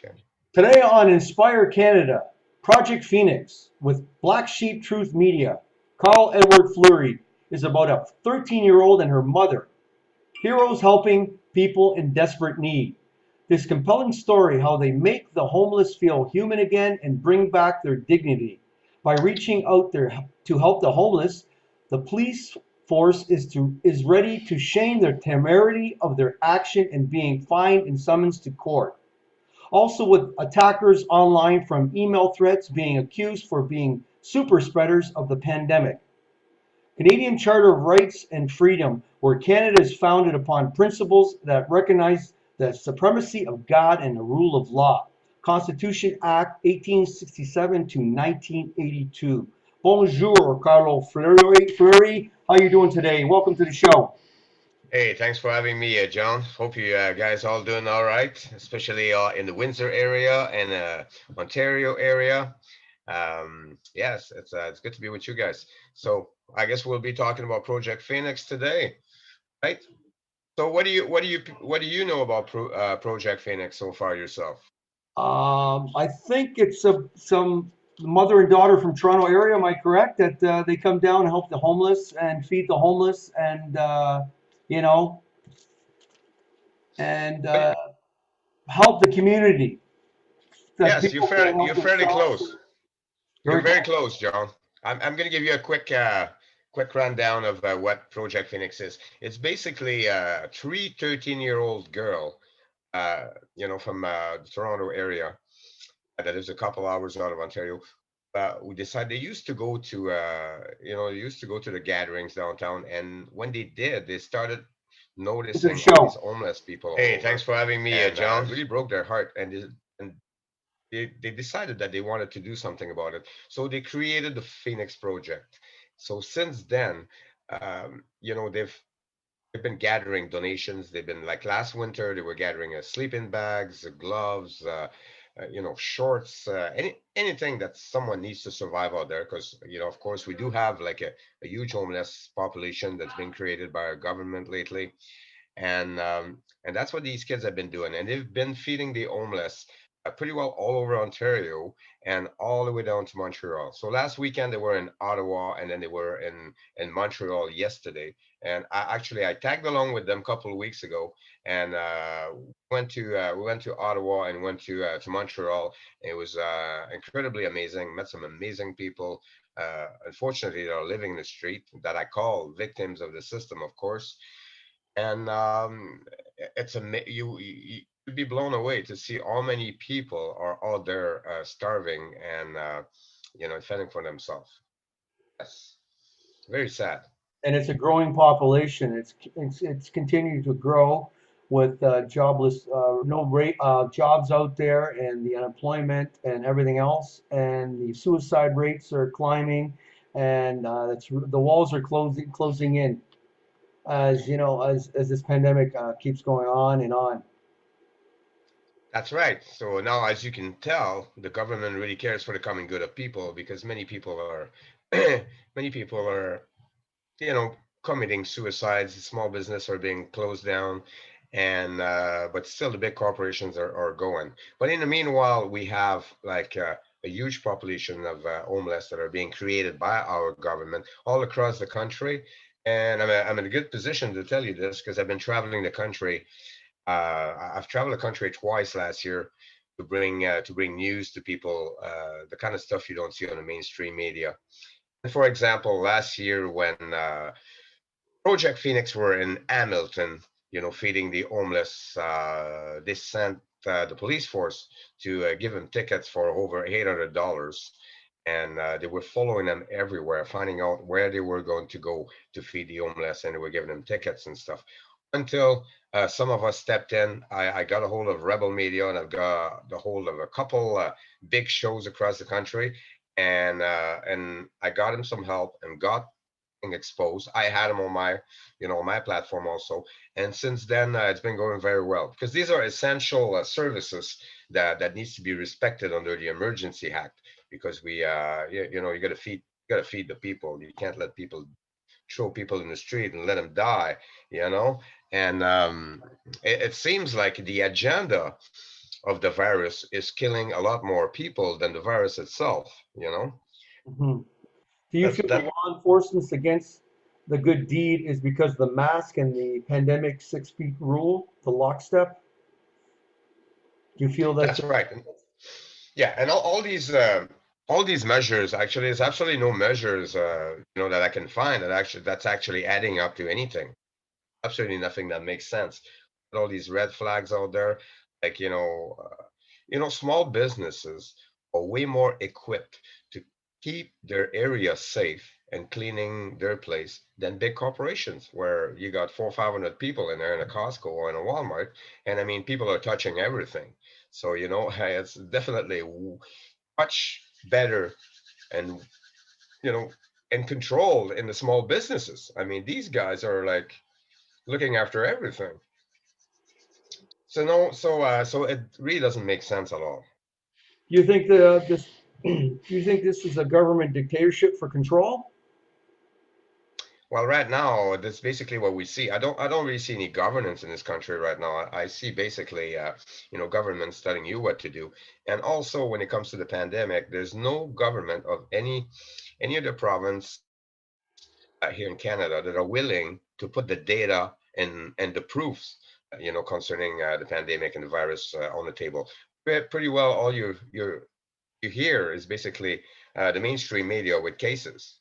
Okay. Today on Inspire Canada, Project Phoenix with Black Sheep Truth Media, Carl Edward Fleury is about a 13-year-old and her mother, heroes helping people in desperate need. This compelling story how they make the homeless feel human again and bring back their dignity. By reaching out there to help the homeless, the police force is ready to shame the temerity of their action and being fined and summoned to court. Also, with attackers online from email threats being accused for being super spreaders of the pandemic. Canadian Charter of Rights and Freedom, where Canada is founded upon principles that recognize the supremacy of God and the rule of law. Constitution Act 1867 to 1982. Bonjour, Carlo Fleury. How are you doing today? Welcome to the show. Hey, thanks for having me, John. Hope you guys all doing all right, especially in the Windsor area and Ontario area. Yes, it's good to be with you guys. So I guess we'll be talking about Project Phoenix today, right? So what do you know about Project Phoenix so far yourself? I think it's some mother and daughter from Toronto area. Am I correct that they come down and help the homeless and feed the homeless and you know and Oh, help the community that yes, people can't you're help fairly themselves? close. You're Very very close. close, John. I'm going to give you a quick rundown of what Project Phoenix is. It's basically three 13-year-old girl, from the Toronto area that is a couple hours out of Ontario. We decided they used to go to, they used to go to the gatherings downtown, and when they did, they started To the noticing all these show. homeless people all Hey, thanks over, for having me, and John. really broke their heart. And they decided that they wanted to do something about it. So they created the Phoenix Project. So since then, they've been gathering donations. They've been like last winter, they were gathering sleeping bags, gloves, shorts, anything that someone needs to survive out there. Because of course, we do have like a huge homeless population that's been created by our government lately, and that's what these kids have been doing, and they've been feeding the homeless pretty well all over Ontario and all the way down to Montreal. So last weekend they were in Ottawa, and then they were in Montreal yesterday. And I tagged along with them a couple of weeks ago, and we went to Ottawa and went to Montreal. It was incredibly amazing. Met some amazing people. Unfortunately, they are living in the street that I call victims of the system, of course. And you'd be blown away to see how many people are out there starving and fending for themselves. Yes, very sad. And it's a growing population. It's continuing to grow with jobless, no rate jobs out there, and the unemployment and everything else, and the suicide rates are climbing, and the walls are closing in as as this pandemic keeps going on and on. That's right. So now, as you can tell, the government really cares for the common good of people, because many people are many people are committing suicides. Small business are being closed down, and but still the big corporations are going. But in the meanwhile, we have like a huge population of homeless that are being created by our government all across the country. And I'm in a good position to tell you this because I've been traveling the country. I've traveled the country twice last year to bring news to people, the kind of stuff you don't see on the mainstream media. For example, last year when Project Phoenix were in Hamilton, feeding the homeless. They sent the police force to give them tickets for over $800, and they were following them everywhere, finding out where they were going to go to feed the homeless, and they were giving them tickets and stuff. Until some of us stepped in, I got a hold of Rebel Media, and I've got the hold of a couple big shows across the country, and I got him some help and got exposed. I had them on my platform also, and since then it's been going very well because these are essential services that needs to be respected under the Emergency Act. Because you got to feed the people. You can't let people throw people in the street and let them die. You know, and it seems like the agenda of the virus is killing a lot more people than the virus itself, you know? Mhm. Do you That's feel the that law enforcement against the good deed is because the mask and the pandemic 6 feet rule, the lockstep? Do you feel that's that's right. Yeah, and all these measures actually there's absolutely no measures that I can find that's actually adding up to anything. Absolutely nothing that makes sense. All these red flags out there, like small businesses are way more equipped to keep their area safe and cleaning their place than big corporations, where you got 400 or 500 people in there in a Costco or in a Walmart, and I mean people are touching everything. So it's definitely much better and you know and controlled in the small businesses. I mean, these guys are like looking after everything. So no, so it really doesn't make sense at all. Do you think this? Do you think this is a government dictatorship for control? Well, right now, that's basically what we see. I don't really see any governance in this country right now. I see basically, governments telling you what to do. And also, when it comes to the pandemic, there's no government of any other province here in Canada that are willing to put the data and the proofs, concerning the pandemic and the virus on the table. Pretty well, all you hear is basically the mainstream media with cases,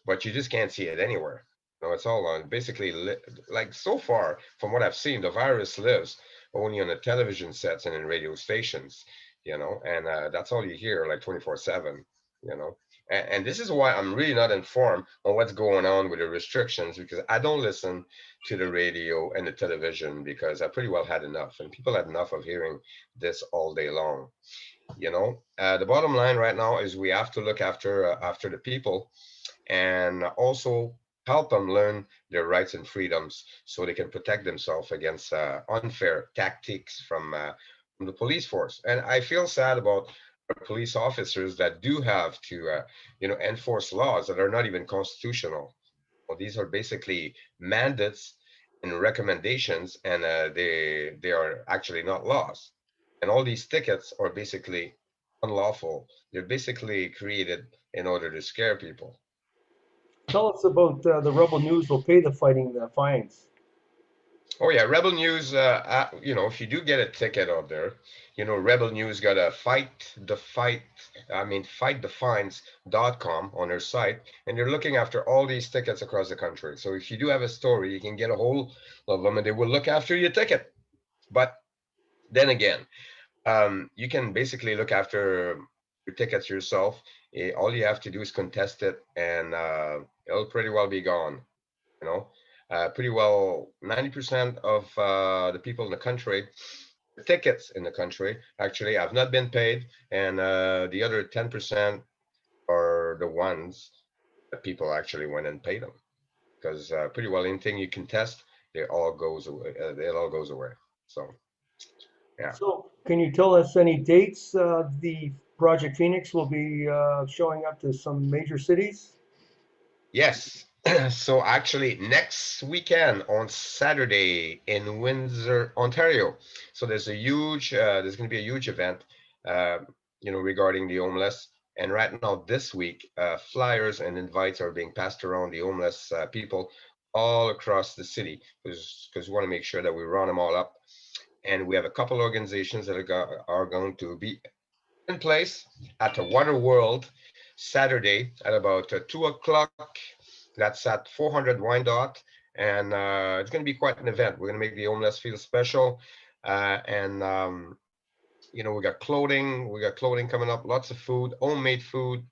but you just can't see it anywhere. It's all on basically like so far from what I've seen, the virus lives only on the television sets and in radio stations, and that's all you hear like 24/7, you know. And this is why I'm really not informed on what's going on with the restrictions because I don't listen to the radio and the television because I pretty well had enough, and people had enough of hearing this all day long. The bottom line right now is we have to look after the people and also help them learn their rights and freedoms so they can protect themselves against unfair tactics from the police force. And I feel sad about our police officers that do have to enforce laws that are not even constitutional. Well, these are basically mandates and recommendations, and they are actually not laws. And all these tickets are basically unlawful. They're basically created in order to scare people. Tell us about the Rebel News will pay the fighting the fines. Oh yeah, Rebel News. If you do get a ticket out there, Rebel News got a fightthefines.com on their site, and they're looking after all these tickets across the country. So if you do have a story, you can get a hold of them, and they will look after your ticket. But then again, you can basically look after your tickets yourself. All you have to do is contest it, and it'll pretty well be gone. You know, Pretty well 90% of the people in the country, the tickets in the country, actually have not been paid, and the other 10% are the ones that people actually went and paid them because pretty well anything you contest, it all goes away. It all goes away. So yeah. So, can you tell us any dates the Project Phoenix will be showing up to some major cities? Yes. So actually, next weekend on Saturday in Windsor, Ontario. So there's going to be a huge event, uh, regarding the homeless. And right now, this week, flyers and invites are being passed around the homeless people all across the city because we want to make sure that we run them all up. And we have a couple organizations that are going to be in place at the Water World Saturday at about 2 o'clock. That's at 400 Wyandotte, and it's going to be quite an event. We're going to make the homeless feel special, and we got clothing coming up, lots of food, homemade food.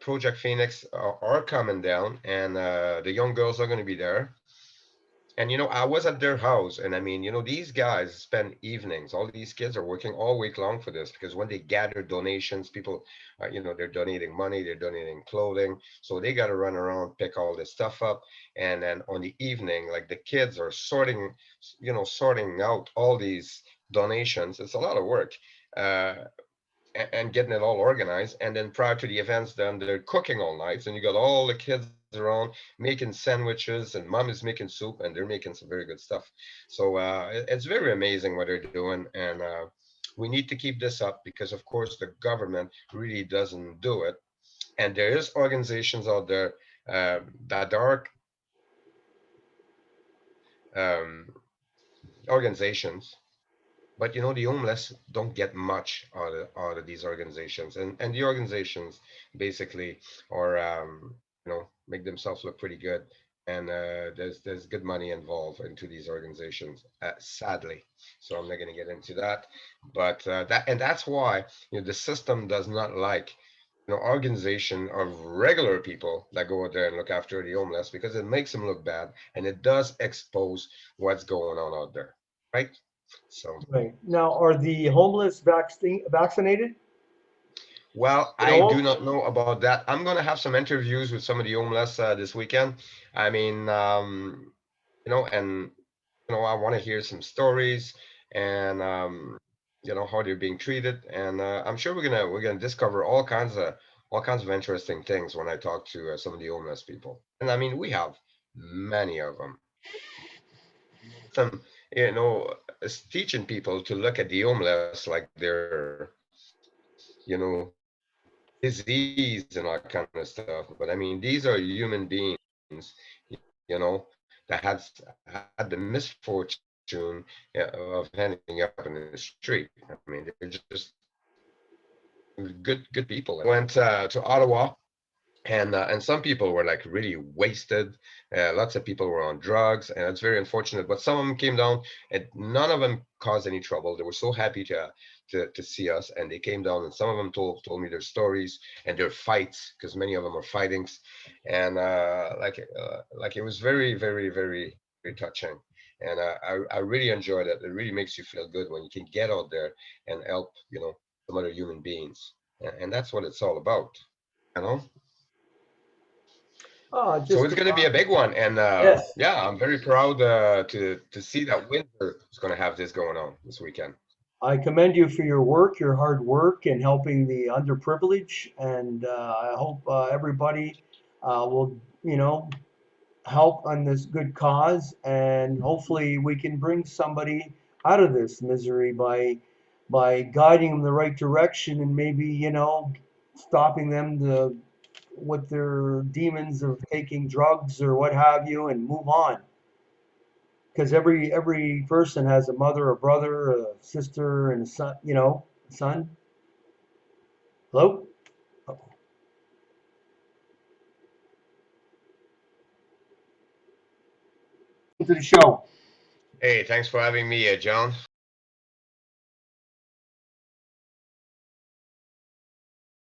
Project Phoenix are coming down, and the young girls are going to be there. And I was at their house, and I mean, these guys spend evenings. All these kids are working all week long for this because when they gather donations, people, they're donating money, they're donating clothing, so they got to run around, pick all this stuff up, and then on the evening, like the kids are sorting out all these donations. It's a lot of work. And getting it all organized. And then prior to the events, then they're cooking all night, and you got all the kids around making sandwiches, and mom is making soup, and they're making some very good stuff. So it's very amazing what they're doing, and we need to keep this up because, of course, the government really doesn't do it. And there is organizations out there that are um, organizations. But the homeless don't get much out of these organizations, and the organizations basically are make themselves look pretty good, and there's good money involved into these organizations, sadly. So I'm not going to get into that, but that's why the system does not like organization of regular people that go out there and look after the homeless because it makes them look bad and it does expose what's going on out there, right? So. Right. Now, are the homeless vaccinated Well, at I do all? not know about that. I'm gonna have some interviews with some of the homeless this weekend. I mean, and I want to hear some stories and how they're being treated, and I'm sure we're gonna discover all kinds of interesting things when I talk to some of the homeless people. And I mean, we have many of them. Some, teaching people to look at the homeless like they're disease and all that kind of stuff. But I mean, these are human beings, that had the misfortune of ending up in the street. I mean, they're just good people. And I went to Ottawa, and some people were like really wasted. Lots of people were on drugs, and it's very unfortunate. But some of them came down, and none of them caused any trouble. They were so happy to see us, and they came down. And some of them told me their stories and their fights, because many of them are fightings, and like it was very very very very touching. And I really enjoyed it. It really makes you feel good when you can get out there and help some other human beings, and that's what it's all about. You know. So Just it's going to be a big one, and yes. yeah, I'm very proud to see that Windsor is going to have this going on this weekend. I commend you for your work, your hard work, and helping the underprivileged. And I hope everybody will, help on this good cause. And hopefully, we can bring somebody out of this misery by guiding them the right direction and maybe, stopping them with their demons of taking drugs or what have you, and move on. Because every person has a mother, a brother, a sister, and a son. Son. Hello. To the show. Hey, thanks for having me, John.